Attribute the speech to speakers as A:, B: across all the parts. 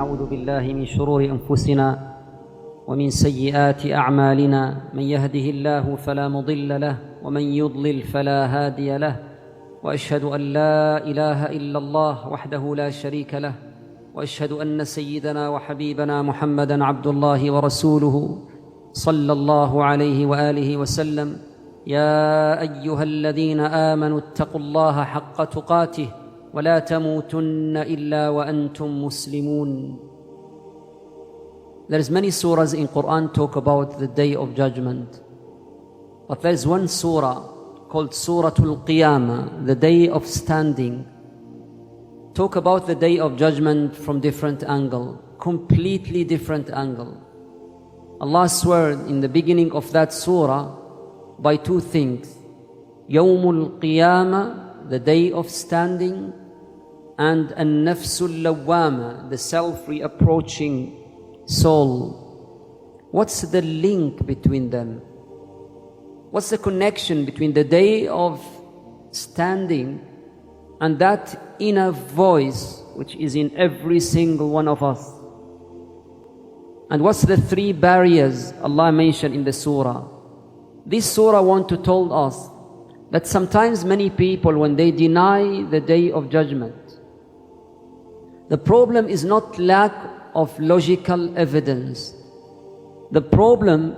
A: ونعوذ بالله من شرور أنفسنا ومن سيئات أعمالنا من يهده الله فلا مضل له ومن يضلل فلا هادي له وأشهد أن لا إله إلا الله وحده لا شريك له وأشهد أن سيدنا وحبيبنا محمدًا عبد الله ورسوله صلى الله عليه وآله وسلم. يا أيها الذين آمنوا اتقوا الله حق تقاته ولا تموتن إلا وأنتم مسلمون. There's many surahs in Quran talk about the day of judgment, but there's one surah called Suratul Qiyamah, the day of standing. Talk about the day of judgment from different angle, completely different angle. Allah swore in the beginning of that surah by two things: Yawmul Qiyamah, the day of standing, and An-Nafsul Lawwama, the self-reapproaching soul. What's the link between them? What's the connection between the day of standing and that inner voice which is in every single one of us? And what's the three barriers Allah mentioned in the surah? This surah want to tell us that sometimes many people, when they deny the day of judgment, the problem is not lack of logical evidence. The problem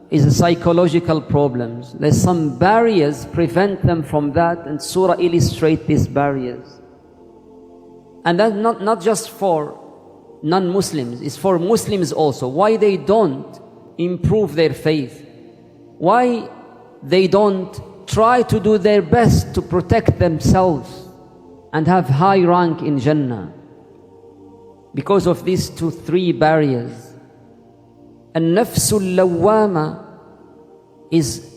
A: is a psychological problem. There's some barriers prevent them from that, and surah illustrate these barriers. And that's not just for non-Muslims, it's for Muslims also. Why they don't improve their faith? Why they don't try to do their best to protect themselves and have high rank in Jannah? Because of these three barriers. An-Nafsul Lawwama is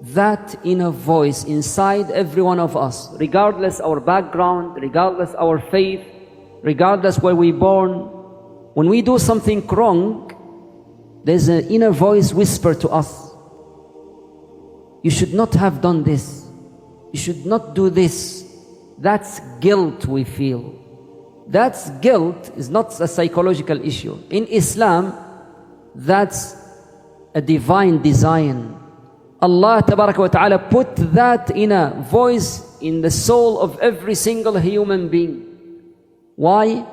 A: that inner voice inside every one of us, regardless our background, regardless our faith, regardless where we born. When we do something wrong, there's an inner voice whisper to us, you should not have done this, you should not do this. That's guilt we feel. That's guilt is not a psychological issue. In Islam, that's a divine design. Allah Tabaraka wa Ta'ala put that inner voice in the soul of every single human being. Why?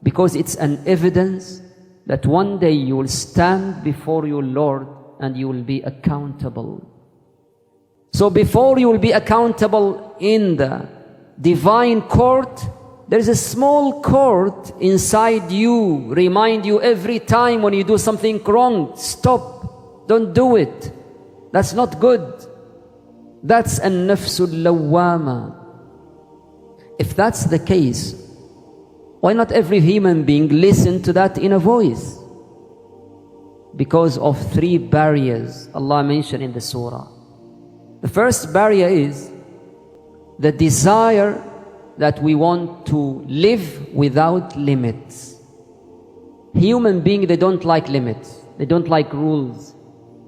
A: Because it's an evidence that one day you will stand before your Lord and you will be accountable. So before you will be accountable in the divine court, there is a small court inside you, remind you every time when you do something wrong, stop, don't do it. That's not good. That's An-Nafsul Lawwama. If that's the case, why not every human being listen to that inner voice? Because of three barriers Allah mentioned in the surah. The first barrier is the desire that we want to live without limits. Human beings, they don't like limits. They don't like rules.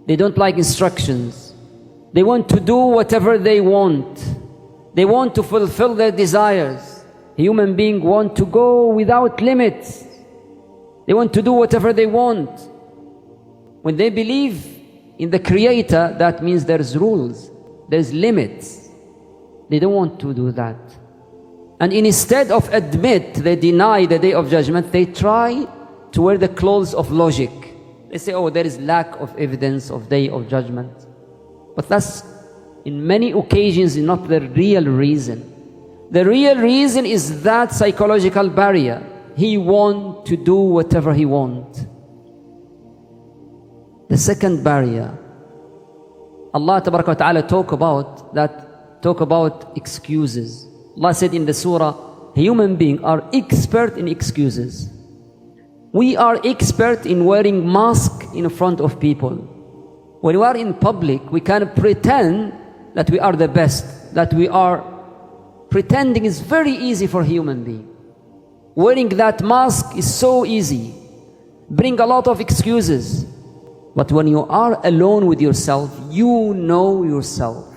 A: They don't like instructions. They want to do whatever they want. They want to fulfill their desires. Human beings want to go without limits. They want to do whatever they want. When they believe in the Creator, that means there's rules, there's limits. They don't want to do that. And instead of admit they deny the day of judgment, they try to wear the clothes of logic. They say, oh, there is lack of evidence of day of judgment. But that's in many occasions not the real reason. The real reason is that psychological barrier. He wants to do whatever he wants. The second barrier, Allah Tabaraka wa Ta'ala talk about excuses. Allah said in the surah, human beings are expert in excuses. We are expert in wearing mask in front of people. When we are in public, we can pretend that we are the best, that we are pretending is very easy for human being. Wearing that mask is so easy. Bring a lot of excuses. But when you are alone with yourself, you know yourself.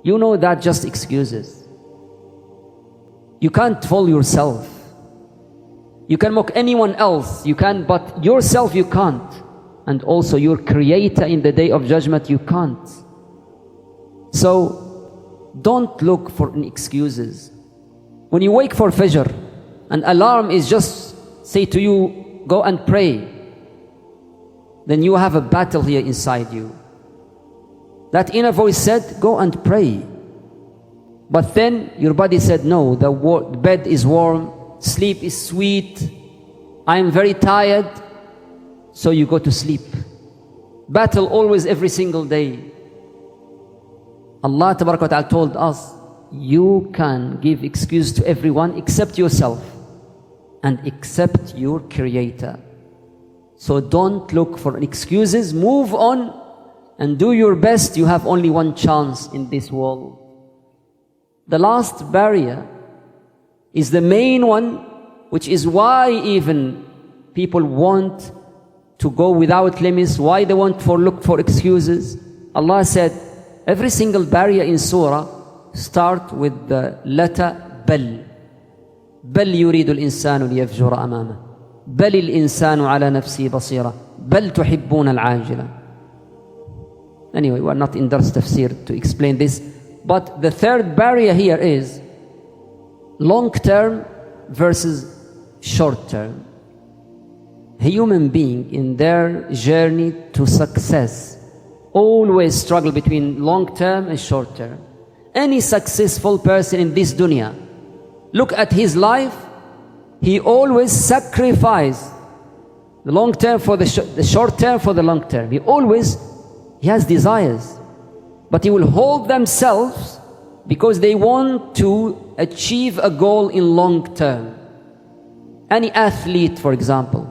A: You know that just excuses. You can't fool yourself. You can mock anyone else, you can, but yourself you can't. And also your Creator in the Day of Judgment, you can't. So don't look for any excuses. When you wake for Fajr, an alarm is just say to you, go and pray. Then you have a battle here inside you. That inner voice said, go and pray. But then your body said, no, the bed is warm, sleep is sweet, I am very tired, so you go to sleep. Battle always, every single day. Allah Tabaraka wa Ta'ala told us, you can give excuse to everyone except yourself and except your Creator. So don't look for excuses, move on and do your best. You have only one chance in this world. The last barrier is the main one, which is why even people want to go without limits, why they want to look for excuses. Allah said, every single barrier in surah start with the letter بل. بل يريد الإنسان ليفجر أمامه. بل الإنسان على نفسه بصيرة. بل تحبون العاجلة. Anyway, we are not in Dars Tafsir to explain this. But the third barrier here is long term versus short term. A human being in their journey to success always struggle between long term and short term. Any successful person in this dunya, look at his life, he always sacrifices the long term for the short term for the long term. He has desires, but he will hold themselves because they want to achieve a goal in long term. Any athlete, for example,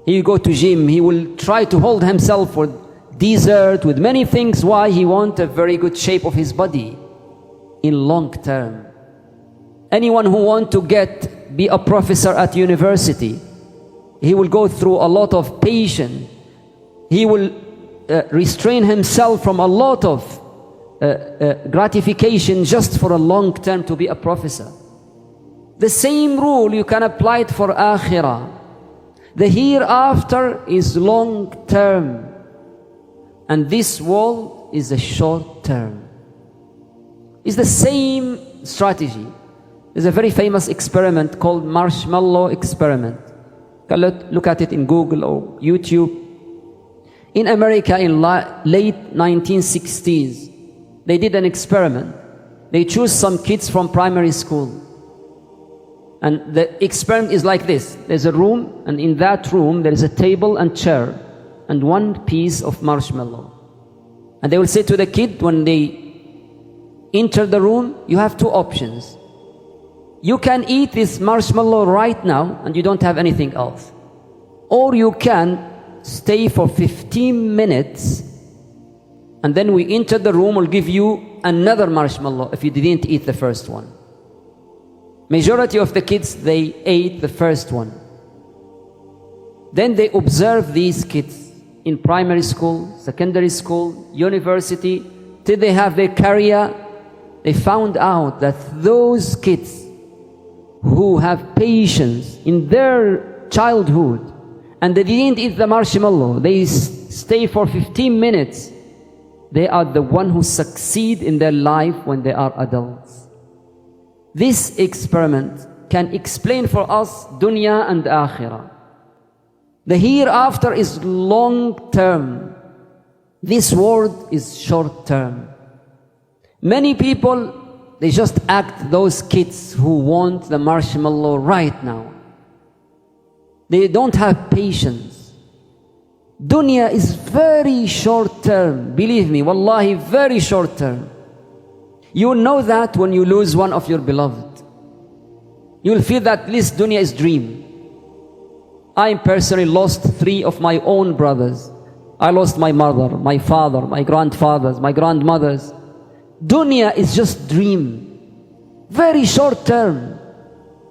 A: he go to gym, he will try to hold himself for dessert with many things. Why? He wants a very good shape of his body in long term. Anyone who want to be a professor at university, he will go through a lot of patience. He will restrain himself from a lot of gratification just for a long term to be a professor. The same rule you can apply it for akhirah. The hereafter is long term, and this world is a short term. It's the same strategy. There's a very famous experiment called marshmallow experiment. You can look at it in Google or YouTube. In America in late 1960s, they did an experiment. They chose some kids from primary school. And the experiment is like this. There's a room, and in that room there is a table and chair and one piece of marshmallow. And they will say to the kid when they enter the room, you have two options. You can eat this marshmallow right now and you don't have anything else. Or you can stay for 15 minutes and then we enter the room, we'll give you another marshmallow if you didn't eat the first one. Majority of the kids, they ate the first one. Then they observe these kids in primary school, secondary school, university, till they have their career. They found out that those kids who have patience in their childhood and they didn't eat the marshmallow, they stay for 15 minutes, they are the one who succeed in their life when they are adults. This experiment can explain for us dunya and akhirah. The hereafter is long term. This world is short term. Many people, they just act those kids who want the marshmallow right now. They don't have patience. Dunya is very short term. Believe me, wallahi, very short term. You will know that when you lose one of your beloved. You will feel that this dunya is dream. I personally lost 3 of my own brothers. I lost my mother, my father, my grandfathers, my grandmothers. Dunya is just dream. Very short term.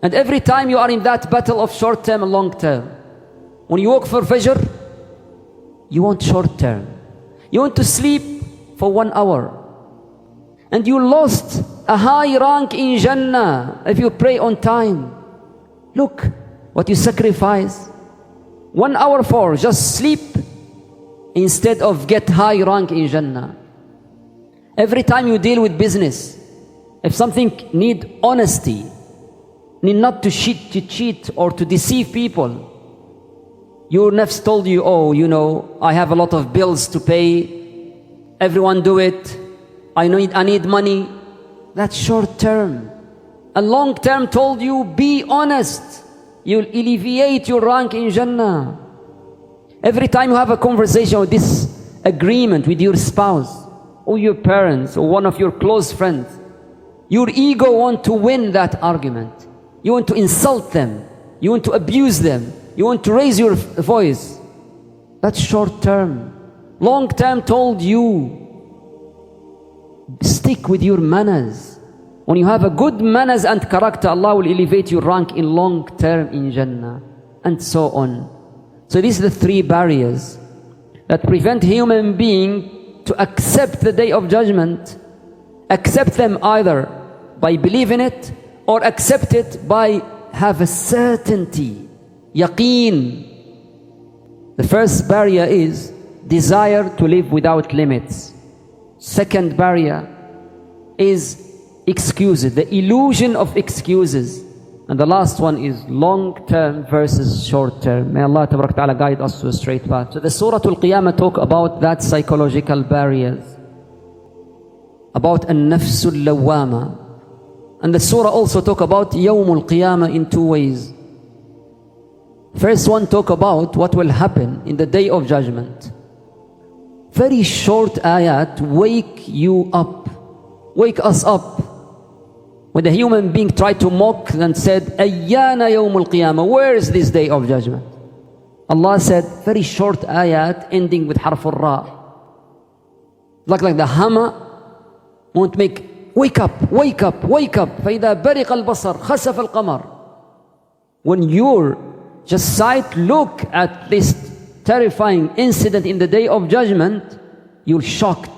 A: And every time you are in that battle of short term and long term. When you walk for Fajr, you want short term. You want to sleep for 1 hour. And you lost a high rank in Jannah if you pray on time. Look, what you sacrifice. 1 hour for just sleep instead of get high rank in Jannah. Every time you deal with business, if something need honesty, need not to cheat or to deceive people, your nafs told you, oh, you know, I have a lot of bills to pay, everyone do it, I need money. That's short term. A long term told you, be honest, you'll alleviate your rank in Jannah. Every time you have a conversation with this agreement with your spouse or your parents or one of your close friends, your ego wants to win that argument. You want to insult them, you want to abuse them, you want to raise your voice. That's short term. Long term told you, stick with your manners. When you have a good manners and character, Allah will elevate your rank in long term in Jannah, and so on. So these are the 3 barriers that prevent human being to accept the Day of Judgment. Accept them either by believing it, or accept it by have a certainty, yaqeen. The first barrier is desire to live without limits. Second barrier is excuses, the illusion of excuses. And the last one is long term versus short term. May Allah Ta'ala guide us to a straight path. So the Surah Al-Qiyamah talk about that psychological barriers, about an-nafsul lawwama. And the surah also talk about Yawmul Qiyamah in 2 ways. First one talk about what will happen in the Day of Judgment. Very short ayat, wake you up, wake us up. When the human being tried to mock and said, Ayyana Yawmul Qiyamah, where is this Day of Judgment? Allah said, very short ayat ending with harf al-ra. Like the hammer won't make wake up, wake up, wake up. فَإِذَا بَرِقَ الْبَصَرُ خَسَفَ الْقَمَرُ. When your just sight look at this terrifying incident in the Day of Judgment, you're shocked.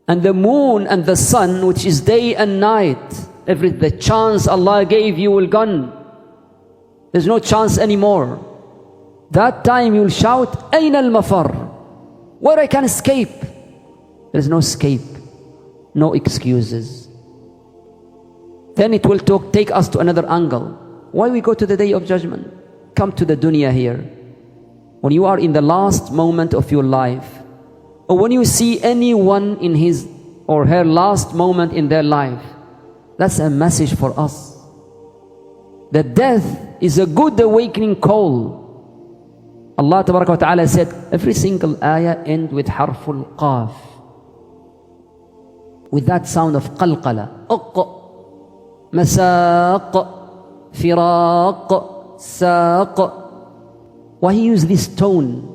A: And the moon and the sun, which is day and night, the chance Allah gave you will gone. There's no chance anymore. That time you'll shout, أَيْنَ الْمَفَرُ? Where I can escape? There's no escape. No excuses. Then it will take us to another angle. Why we go to the Day of Judgment? Come to the dunya here. When you are in the last moment of your life, or when you see anyone in his or her last moment in their life, that's a message for us. That death is a good awakening call. Allah Ta'ala said, every single ayah end with harful qaf, with that sound of qalqala. Masaq, firaq, saq. Why he used this tone?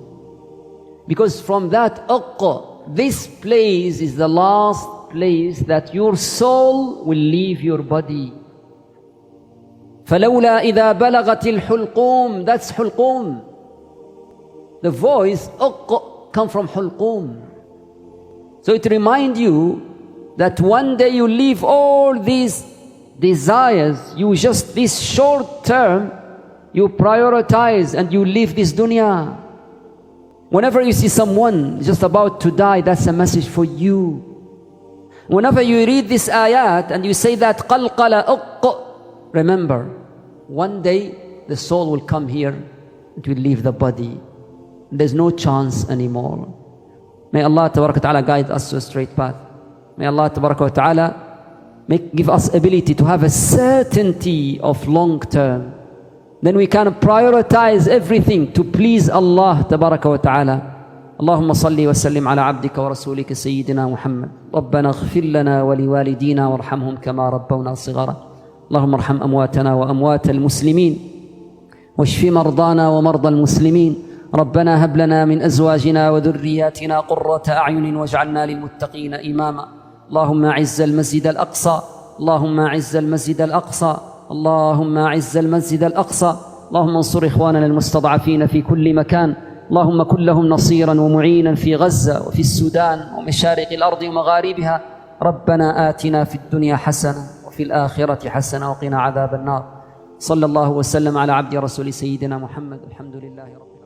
A: Because from that this place is the last place that your soul will leave your body. فَلَوْلَا إِذَا بَلَغَتِ الْحُلْقُومِ. That's hulqum. The voice come from hulqum. So it reminds you that one day you leave all these desires, you just this short term, you prioritize and you leave this dunya. Whenever you see someone just about to die, that's a message for you. Whenever you read this ayat and you say that qalqala, remember, one day the soul will come here, it will leave the body. There's no chance anymore. May Allah Ta'ala guide us to a straight path. May Allah Ta'ala give us ability to have a certainty of long term. Then we can prioritize everything to please Allah Tabaraka wa Ta'ala. اللهم صل وسلم على عبدك ورسولك سيدنا محمد. ربنا اغفر لنا ولوالدينا وارحمهم كما ربونا صغارا. اللهم ارحم أمواتنا وأموات المسلمين واشف مرضانا ومرضى المسلمين. ربنا هب لنا من أزواجنا وذرياتنا قرة أعين واجعلنا للمتقين إماما. اللهم أعز المسجد الأقصى. اللهم أعز المسجد الأقصى. اللهم أعز المسجد الأقصى. اللهم انصر إخواننا المستضعفين في كل مكان. اللهم كن لهم نصيرا ومعينا في غزة وفي السودان ومشارق الأرض ومغاربها. ربنا آتنا في الدنيا حسنة وفي الآخرة حسنة وقنا عذاب النار. صلى الله وسلم على عبد رسول سيدنا محمد. الحمد لله رب